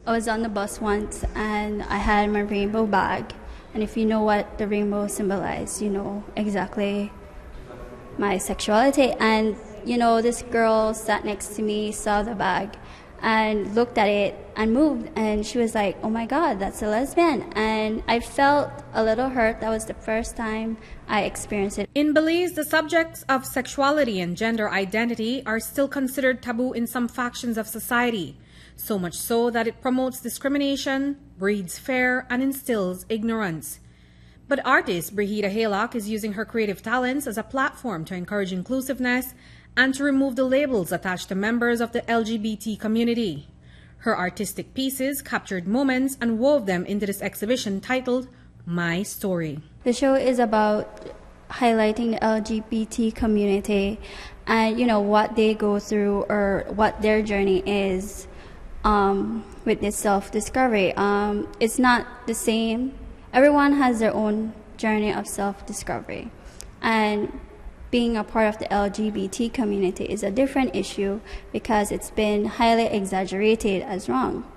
I was on the bus once and I had my rainbow bag. And if you know what the rainbow symbolizes, you know exactly my sexuality. And, you know, this girl sat next to me, saw the bag, and looked at it and moved. And she was like, oh my God, that's a lesbian. And I felt a little hurt. That was the first time I experienced it. In Belize, the subjects of sexuality and gender identity are still considered taboo in some factions of society. So much so that it promotes discrimination, breeds fear, and instills ignorance. But artist Brigida Haylock is using her creative talents as a platform to encourage inclusiveness and to remove the labels attached to members of the LGBT community. Her artistic pieces captured moments and wove them into this exhibition titled My Story. The show is about highlighting the LGBT community and, you know, what they go through or what their journey is. With this self-discovery. It's not the same. Everyone has their own journey of self-discovery. And being a part of the LGBT community is a different issue because it's been highly exaggerated as wrong.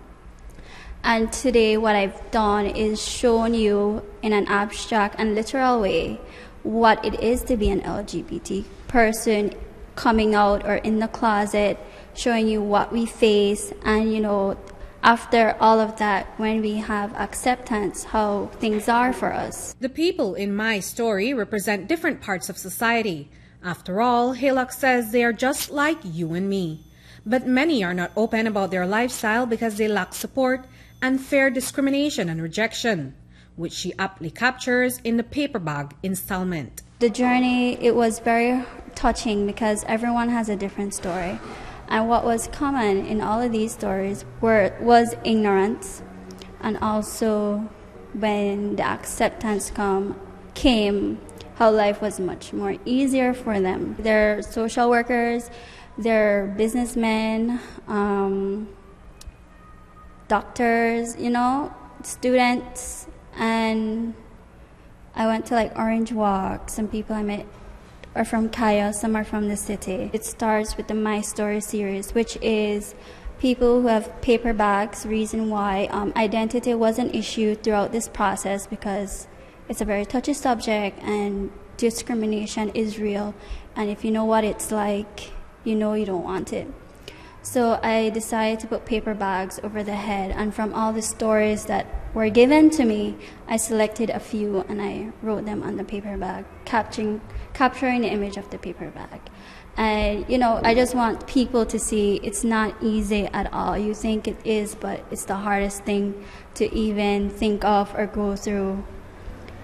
And today what I've done is shown you in an abstract and literal way what it is to be an LGBT person coming out or in the closet, showing you what we face, and, you know, after all of that, when we have acceptance, how things are for us. The people in My Story represent different parts of society. After all, Haylock says they are just like you and me. But many are not open about their lifestyle because they lack support and fear discrimination and rejection, which she aptly captures in the Paper Bag installment. The journey, it was very touching because everyone has a different story. And what was common in all of these stories was ignorance, and also when the acceptance came, how life was much more easier for them. They're social workers, they're businessmen, doctors, you know, students, and I went to like Orange Walk. Some people I met are from Kaya, some are from the city. It starts with the My Story series, which is people who have paper bags, reason why identity was an issue throughout this process because it's a very touchy subject and discrimination is real. And if you know what it's like, you know you don't want it. So I decided to put paper bags over the head, and from all the stories that were given to me, I selected a few and I wrote them on the paper bag, capturing the image of the paper bag. And, you know, I just want people to see it's not easy at all. You think it is, but it's the hardest thing to even think of or go through.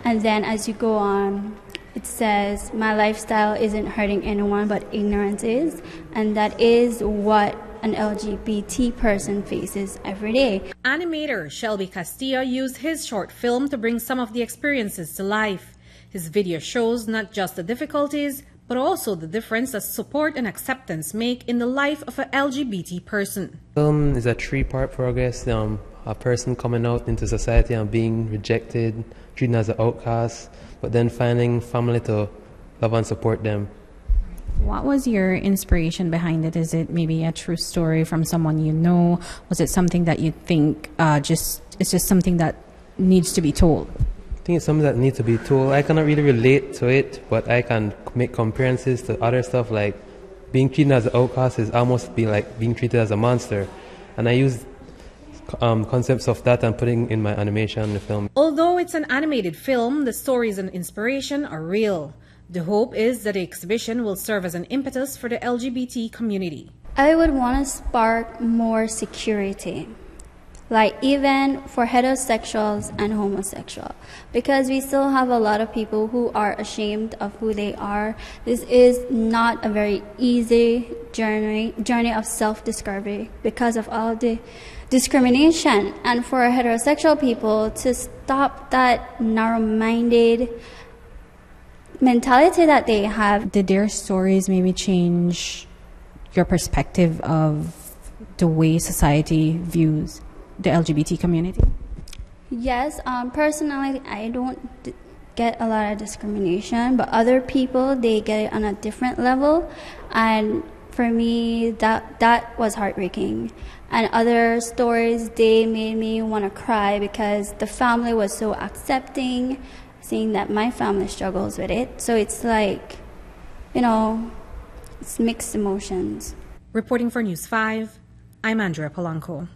And then as you go on, it says, my lifestyle isn't hurting anyone, but ignorance is. And that is what an LGBT person faces every day. Animator Shelby Castilla used his short film to bring some of the experiences to life. His video shows not just the difficulties, but also the difference that support and acceptance make in the life of an LGBT person. The film is a three-part progress. A person coming out into society and being rejected, treated as an outcast, but then finding family to love and support them. What was your inspiration behind it? Is it maybe a true story from someone you know? Was it something that you think it's just something that needs to be told? I think it's something that needs to be told. I cannot really relate to it, but I can make comparisons to other stuff, like being treated as an outcast is almost like being treated as a monster. And I use concepts of that and putting in my animation in the film. Although it's an animated film, the stories and inspiration are real. The hope is that the exhibition will serve as an impetus for the LGBT community. I would want to spark more security, like even for heterosexuals and homosexuals, because we still have a lot of people who are ashamed of who they are. This is not a very easy journey of self-discovery because of all the discrimination. And for heterosexual people to stop that narrow-minded mentality that they have. Did their stories maybe change your perspective of the way society views the LGBT community? Yes, personally, I don't get a lot of discrimination, but other people, they get it on a different level. And for me, that was heartbreaking. And other stories, they made me want to cry because the family was so accepting, seeing that my family struggles with it. So it's like, you know, it's mixed emotions. Reporting for News 5, I'm Andrea Polanco.